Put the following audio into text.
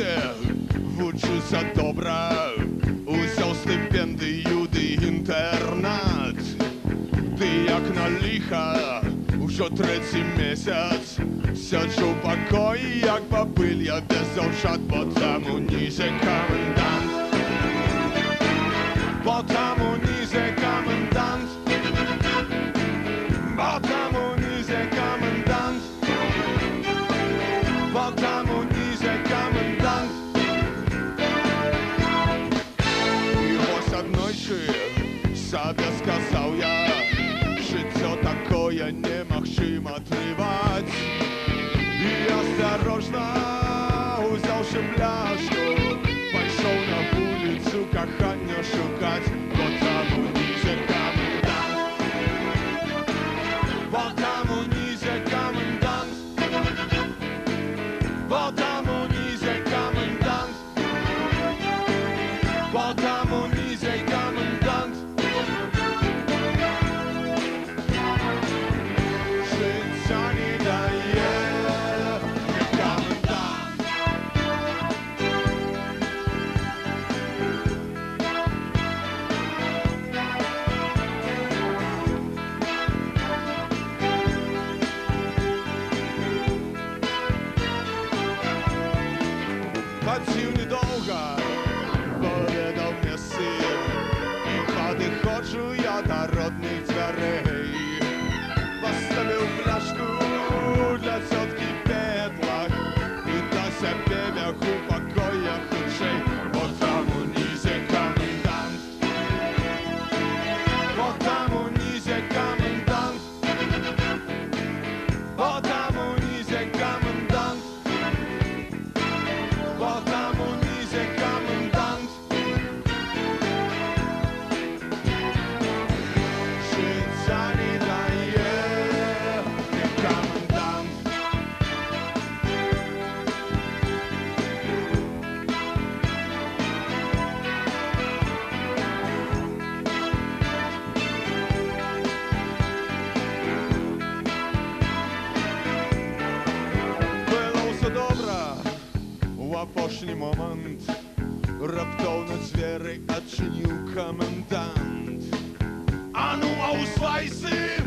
класе вучуся добра, узяв стипендію ды інтернат. Ды як на ліха, ужо третій місяць сяджу в пакої, як бабиля без дівчат, бо там унізе комендант. Бо там унізе комендант. Бо там унізе комендант. Бо там унізе комендант. І ось однойчі себе сказав я, життя такое немагчыма трываць. І осторожно узяўшы пляшку, пайшоў на вуліцу кахання шукаць. Бо там унізе комендант. Бо там унізе комендант. Бо там унізе комендант. Бо там унізе комендант. Життя не дає комендант. Хаців недовго, повідав мне син, і підходжу я до родних дверей. Поставив пляшку для тітки Петлах і до себе бяг у покоях худшей. Бо там унізе комендант. Бо там унізе комендант. Бо там унізе комендант. Бо там унізе комендант. Життя не дає комендант. Було все добре у апошні момент. Раптовно двері адчинив комендант. А ну, аусвайси!